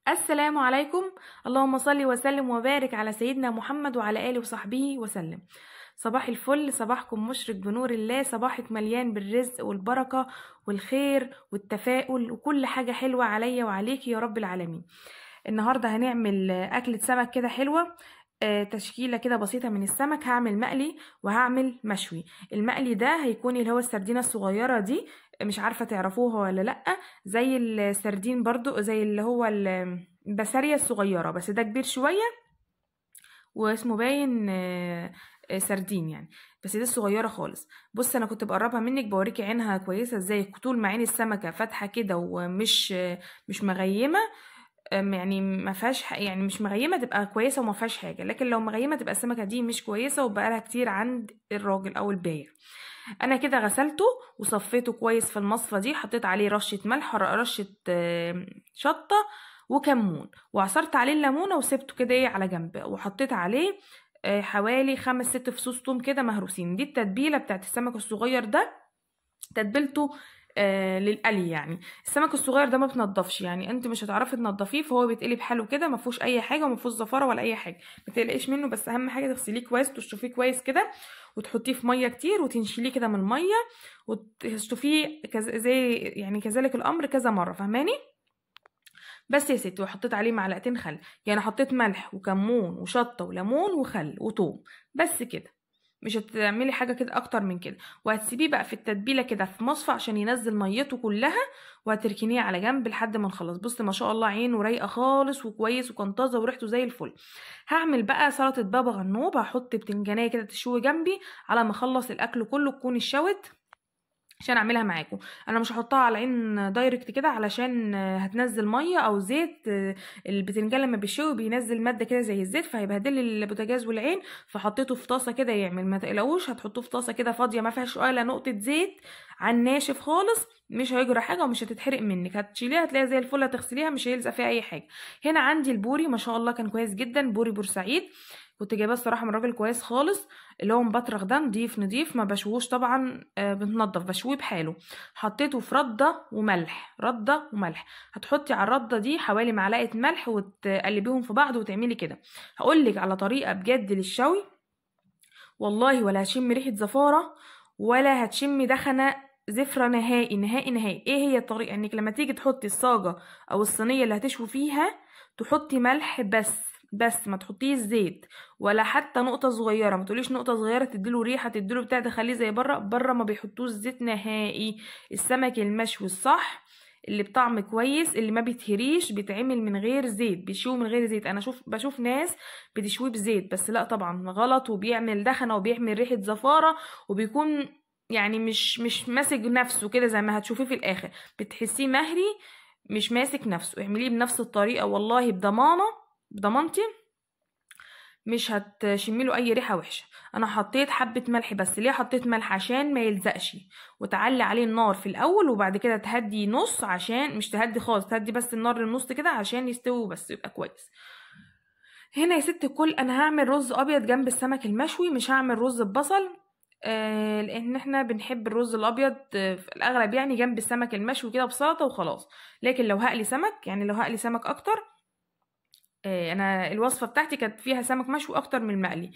السلام عليكم. اللهم صل وسلم وبارك على سيدنا محمد وعلى آله وصحبه وسلم. صباح الفل، صباحكم مشرق بنور الله، صباحك مليان بالرزق والبركة والخير والتفاؤل وكل حاجة حلوة عليا وعليك يا رب العالمين. النهاردة هنعمل أكلة سمك كده حلوة. تشكيلة كده بسيطة من السمك. هعمل مقلي وهعمل مشوي. المقلي ده هيكون اللي هو السردينة الصغيرة دي، مش عارفة تعرفوها ولا لأ. زي السردين برضو، زي اللي هو البسارية الصغيرة، بس ده كبير شوية واسمه باين سردين يعني. بس دي الصغيرة خالص. بص انا كنت بقربها منك بوريكي عينها كويسة ازاي، طول ما عين السمكة فاتحة كده ومش مش مغيمة. يعني ما فيهاش يعني مش مغيمه تبقى كويسه وما فيهاش حاجه، لكن لو مغيمه تبقى السمكه دي مش كويسه وبقالها كتير عند الراجل او البايع. انا كده غسلته وصفيته كويس في المصفى دي، حطيت عليه رشه ملح، رشه شطه وكمون، وعصرت عليه الليمونه وسبته كده على جنب، وحطيت عليه حوالي 5-6 فصوص توم كده مهروسين. دي التتبيله بتاعت السمك الصغير ده، تتبيلته للقلي. يعني السمك الصغير ده ما بتنضفش، يعني انت مش هتعرفي تنضفيه، فهو بيتقلي بحاله كده، ما فيهوش اي حاجه وما فيهوش زفاره ولا اي حاجه. ما تقلقيش منه، بس اهم حاجه تغسليه كويس، تشطفيه كويس كده، وتحطيه في ميه كتير وتنشليه كده من الميه وتشطفيه زي يعني كذلك الامر كذا مره، فاهماني؟ بس يا ستي، وحطيت عليه معلقتين خل، يعني حطيت ملح وكمون وشطه وليمون وخل وثوم، بس كده. مش هتعملي حاجه كده اكتر من كده. وهتسيبيه بقى في التتبيله كده في مصفى عشان ينزل ميته كلها، وهتركنيه على جنب لحد ما نخلص. بص ما شاء الله عينه رايقه خالص وكويس وكان طازه وريحته زي الفل. هعمل بقى سلطه بابا غنوج، هحط بتنجانيه كده تشوي جنبي على ما اخلص الاكل كله تكون الشوت عشان اعملها معاكم. انا مش هحطها على العين دايركت كده علشان هتنزل ميه او زيت. البتنجان لما بيشوي بينزل ماده كده زي الزيت، فهيبهدل لي البوتاجاز والعين، فحطيته في طاسه كده يعمل. ما تقلقوش، هتحطوه في طاسه كده فاضيه ما فيهاش ولا نقطه زيت، على الناشف خالص، مش هيجرى حاجه ومش هتتحرق منك. هتشيليها هتلاقيها زي الفل، هتغسليها مش هيلزق فيها اي حاجه. هنا عندي البوري ما شاء الله كان كويس جدا، بوري بورسعيد، كنت جايباه الصراحه من راجل كويس خالص، اللي هو مبطرخ ده، نضيف ما بشوش طبعا، بننضف بشويه بحاله. حطيته في رده وملح. هتحطي على الرده دي حوالي معلقه ملح وتقلبيهم في بعض وتعملي كده. هقولك على طريقه بجد للشوي، والله ولا هتشمي ريحه زفاره ولا هتشمي دخنه زفره نهائي نهائي نهائي. ايه هي الطريقه؟ انك لما تيجي تحطي الصاجه او الصينيه اللي هتشوي فيها، تحطي ملح بس ما تحطيش زيت ولا حتى نقطه صغيره. ما تقوليش نقطه صغيره تديله ريحه تديله بتاع، تخليه زي بره ما بيحطوش زيت نهائي. السمك المشوي الصح اللي بطعم كويس اللي ما بيتهريش بيتعمل من غير زيت، بيشوي من غير زيت. انا بشوف ناس بتشويه بزيت، بس لا طبعا غلط، وبيعمل دخنه وبيعمل ريحه زفاره، وبيكون يعني مش ماسك نفسه كده زي ما هتشوفيه في الاخر، بتحسيه مهري مش ماسك نفسه. اعمليه بنفس الطريقه والله بضمانتي مش هتشميله اي ريحه وحشه. انا حطيت حبه ملح بس. ليه حطيت ملح؟ عشان ما يلزقش، وتعلي عليه النار في الاول وبعد كده تهدي نص، عشان مش تهدي خالص، تهدي بس النار للنص كده عشان يستوي بس يبقى كويس. هنا يا ست الكل انا هعمل رز ابيض جنب السمك المشوي، مش هعمل رز ببصل. لان احنا بنحب الرز الابيض في الاغلب يعني جنب السمك المشوي كده بسلطه وخلاص. لكن لو هقلي سمك، يعني لو هقلي سمك اكتر، انا الوصفه بتاعتي كانت فيها سمك مشوي اكتر من المقلي.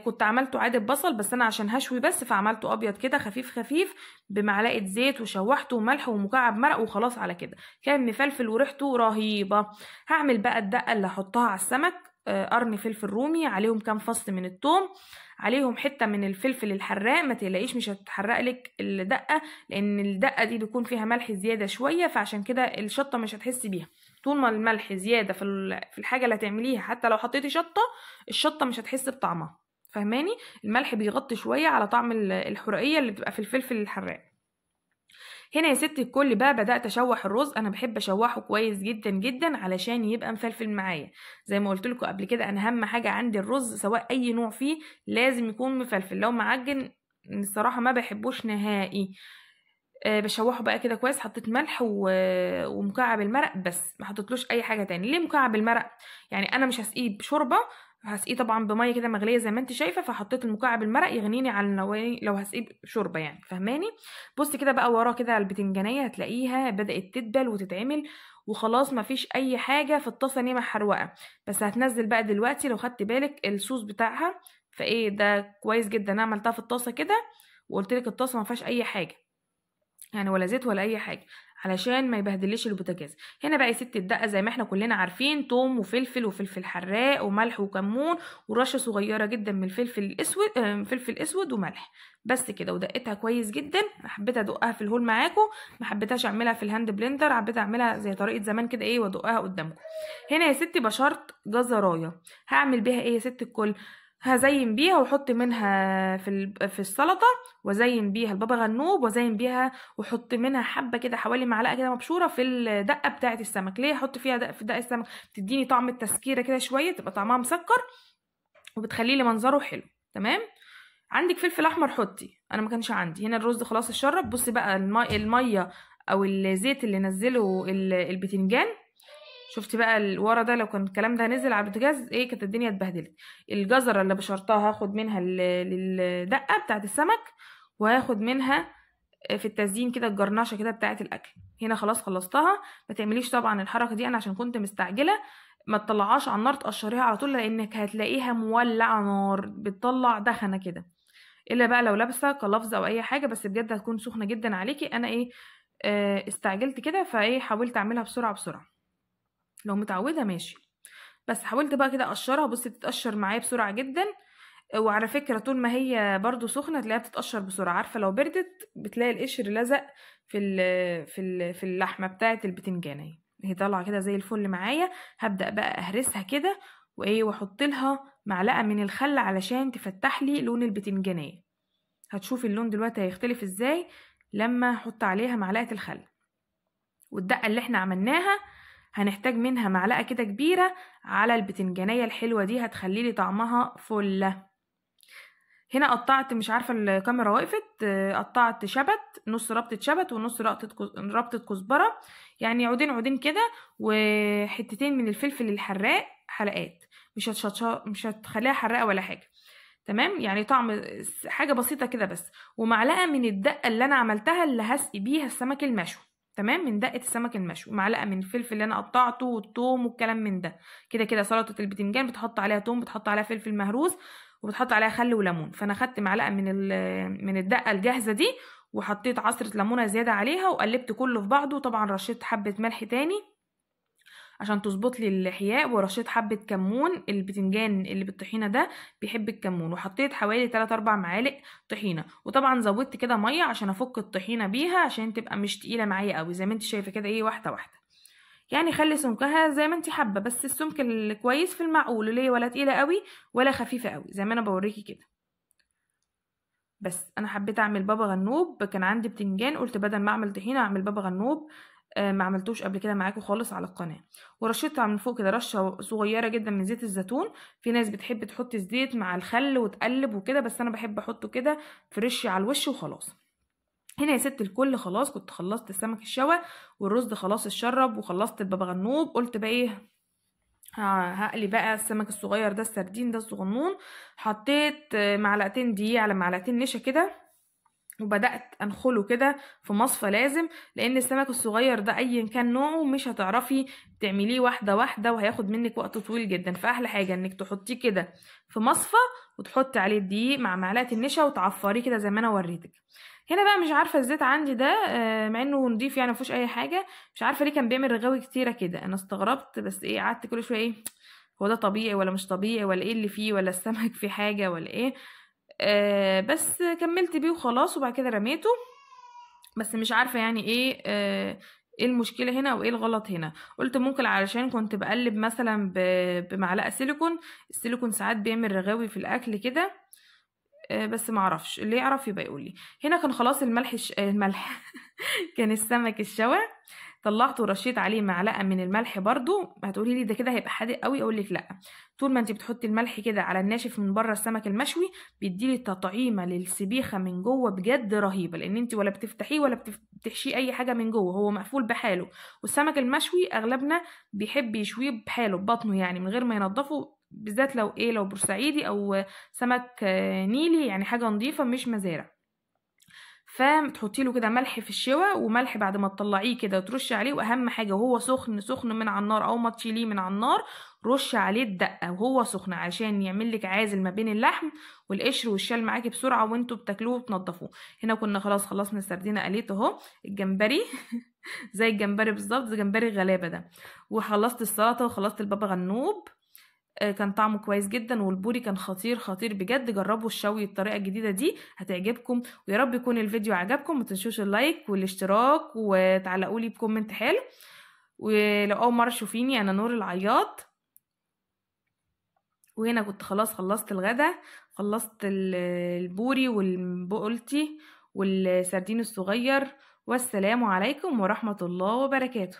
كنت عملته عادي ببصل، بس انا عشان هشوي بس فعملته ابيض كده خفيف خفيف بمعلقه زيت، وشوحته وملح ومكعب مرق وخلاص على كده. كان مفلفل وريحته رهيبه. هعمل بقى الدقه اللي هحطها على السمك. قرن فلفل رومي، عليهم كام فص من الثوم، عليهم حته من الفلفل الحراق. ما تقلقيش مش هتحرق لك الدقه، لان الدقه دي بيكون فيها ملح زياده شويه، فعشان كده الشطه مش هتحسي بيها. طول ما الملح زياده في الحاجه اللي هتعمليها، حتى لو حطيتي شطه الشطه مش هتحسي بطعمها، فاهماني؟ الملح بيغطي شويه على طعم الحرقيه اللي بتبقى في الفلفل الحراق. هنا يا ستي الكل بقى بدأت اشوح الرز. انا بحب اشوحه كويس جدا جدا علشان يبقى مفلفل معايا. زي ما قلت لكم قبل كده، انا اهم حاجه عندي الرز سواء اي نوع فيه لازم يكون مفلفل. لو معجن الصراحه ما بحبوش نهائي. بشوحه بقى كده كويس. حطيت ملح ومكعب المرق بس، ما حطيتلوش اي حاجه تاني. ليه مكعب المرق؟ يعني انا مش هسقيه بشوربه، هسقيه طبعا بميه كده مغليه زي ما انت شايفه، فحطيت المكعب المرق يغنيني عن لو هسقيه شوربه يعني، فهماني؟ بصي كده بقى وراه كده البتنجانيه هتلاقيها بدات تدبل وتتعمل وخلاص، مفيش اي حاجه في الطاسه ان هي محروقه. بس هتنزل بقى دلوقتي لو خدت بالك الصوص بتاعها، فايه ده كويس جدا. انا عملتها في الطاسه كده وقلت لك الطاسه ما فيهاش اي حاجه يعني، ولا زيت ولا اي حاجه، علشان ما يبهدلش البوتاجاز. هنا بقى يا ست الدقه زي ما احنا كلنا عارفين، توم وفلفل وفلفل حراق وملح وكمون ورشه صغيره جدا من الفلفل الاسود، فلفل اسود وملح، بس كده. ودقتها كويس جدا، حبيت ادقها في الهول معاكم، ما حبيتهاش اعملها في الهاند بلندر، حبيت اعملها زي طريقه زمان كده ايه وادقها قدامكم. هنا يا ستي بشرت جزرايه، هعمل بيها ايه يا ست الكل؟ هزين بيها واحط منها في السلطه، وازين بيها البابا غنوج، وازين بيها واحط منها حبه كده حوالي معلقه كده مبشوره في الدقه بتاعه السمك. ليه احط فيها دقه في دقه السمك؟ بتديني طعم التسكيره كده شويه، تبقى طعمها مسكر وبتخلي لي منظره حلو. تمام. عندك فلفل احمر حطي، انا ما كانش عندي. هنا الرز خلاص اتشرب. بصي بقى الميه او الزيت اللي نزله البتنجان، شفتي بقى ورا ده؟ لو كان الكلام ده نزل على البوتاجاز ايه كانت الدنيا اتبهدلت. الجزره اللي بشرتها هاخد منها للدقه بتاعه السمك، وهاخد منها في التزيين كده الجرنشه كده بتاعه الاكل. هنا خلاص خلصتها. ما تعمليش طبعا الحركه دي، انا عشان كنت مستعجله. ما تطلعهاش على النار، تقشريها على طول، لانك هتلاقيها مولعه نار بتطلع دخنه كده، الا بقى لو لابسه قلافز او اي حاجه، بس بجد هتكون سخنه جدا عليكي. انا ايه استعجلت كده، فايه حاولت اعملها بسرعه بسرعه. لو متعوده ماشي، بس حاولت بقى كده اقشرها. بصي بتتقشر معايا بسرعه جدا. وعلى فكره طول ما هي برضو سخنه تلاقيها بتتقشر بسرعه. عارفه لو بردت بتلاقي القشر لزق في اللحمه بتاعه البتنجان اهي، هي طالعه كده زي الفل معايا. هبدا بقى اهرسها كده وايه، واحط لها معلقه من الخل علشان تفتح لي لون البتنجانيه. هتشوفي اللون دلوقتي هيختلف ازاي لما احط عليها معلقه الخل. والدقه اللي احنا عملناها هنحتاج منها معلقه كده كبيره على البتنجانيه الحلوه دي، هتخلي لي طعمها فله. هنا قطعت، مش عارفه الكاميرا وقفت، قطعت شبت، نص ربطه شبت ونص ربطه كزبره، يعني عودين عودين كده، وحتتين من الفلفل الحراق حلقات، مش هتخليها حراقه ولا حاجه. تمام، يعني طعم حاجه بسيطه كده بس. ومعلقه من الدقه اللي انا عملتها اللي هسقي بيها السمك المشوي، تمام، من دقه السمك المشوي. معلقه من الفلفل اللي انا قطعته والثوم والكلام من ده. كده كده سلطه البتنجان بتحط عليها ثوم، بتحط عليها فلفل مهروس، وبتحط عليها خل وليمون. فانا خدت معلقه من الدقه الجاهزه دي، وحطيت عصره ليمونه زياده عليها، وقلبت كله في بعضه. طبعا رشيت حبه ملح تاني عشان تظبط لي الاحياء، ورشيت حبه كمون. البتنجان اللي بالطحينه ده بيحب الكمون. وحطيت حوالي 3 4 معالق طحينه. وطبعا زودت كده ميه عشان افك الطحينه بيها، عشان تبقى مش تقيله معايا قوي، زي ما انت شايفه كده ايه، واحده واحده. يعني خلي سمكها زي ما انت حابه، بس السمك الكويس في المعقول، ليه ولا تقيله قوي ولا خفيفه قوي، زي ما انا بوريكي كده. بس انا حبيت اعمل بابا غنوج، كان عندي بتنجان، قلت بدل ما اعمل طحينه اعمل بابا غنوج. ما عملتوش قبل كده معاكم خالص على القناه. ورشيتها من فوق كده رشه صغيره جدا من زيت الزيتون. في ناس بتحب تحط الزيت مع الخل وتقلب وكده، بس انا بحب احطه كده فريش على الوش وخلاص. هنا يا ست الكل خلاص كنت خلصت السمك الشوى، والرز خلاص اتشرب، وخلصت البابا غنوج. قلت بقى ايه، هقلي بقى السمك الصغير ده، السردين ده الصغنون. حطيت معلقتين دقيق على معلقتين نشا كده، وبدأت أنخله كده في مصفى لازم، لأن السمك الصغير ده أيا كان نوعه مش هتعرفي تعمليه واحدة واحدة، وهياخد منك وقت طويل جدا. فأحلى حاجة إنك تحطيه كده في مصفى، وتحطي عليه الدقيق مع معلقة النشا وتعفريه كده زي ما أنا وريتك. هنا بقى مش عارفة الزيت عندي ده مع إنه نضيف يعني مفيهوش أي حاجة، مش عارفة ليه كان بيعمل رغاوي كتيرة كده. أنا استغربت، بس إيه قعدت كل شوية إيه، هو ده طبيعي ولا مش طبيعي، ولا إيه اللي فيه، ولا السمك فيه حاجة ولا إيه. بس كملت بيه وخلاص، وبعد كده رميته. بس مش عارفة يعني ايه ايه المشكلة هنا وايه الغلط هنا. قلت ممكن علشان كنت بقلب مثلا بمعلقة سيليكون. السيليكون ساعات بيعمل رغاوي في الاكل كده. بس معرفش، اللي يعرف يبقى يقولي. هنا كان خلاص الملح كان السمك الشوى، طلعته ورشيت عليه معلقه من الملح. برضو هتقولي لي ده كده هيبقى حادق قوي، اقول لك لا، طول ما انت بتحطي الملح كده على الناشف من بره السمك المشوي بيديلي تطعيمه للسبيخه من جوه بجد رهيبه، لان انت ولا بتفتحيه ولا بتحشيه اي حاجه من جوه، هو مقفول بحاله. والسمك المشوي اغلبنا بيحب يشويه بحاله ببطنه، يعني من غير ما ينضفه بالذات لو بورسعيدي او سمك نيلي، يعني حاجه نظيفه مش مزارع. فتحطي له كده ملح في الشوى، وملح بعد ما تطلعيه كده وترشي عليه، واهم حاجه وهو سخن سخن من على النار او ما تشيليه من على النار، رش عليه الدقه وهو سخن عشان يعمل لك عازل ما بين اللحم والقشر والشال معاكي بسرعه وانتوا بتاكلوه وتنضفوه. هنا كنا خلاص خلصنا السردينه قليت اهو. الجمبري زي الجمبري بالظبط، زي جمبري الغلابه ده. وخلصت السلطه وخلصت البابا غنوج. كان طعمه كويس جدا، والبوري كان خطير خطير بجد. جربوا الشوي الطريقه الجديده دي هتعجبكم، ويا رب يكون الفيديو عجبكم. ما تنسوش اللايك والاشتراك، وتعلقوا لي بكومنت حلو. ولو اول مره تشوفيني، انا نور العياط. وهنا كنت خلاص خلصت الغدا، خلصت البوري والبقولتي والسردين الصغير. والسلام عليكم ورحمه الله وبركاته.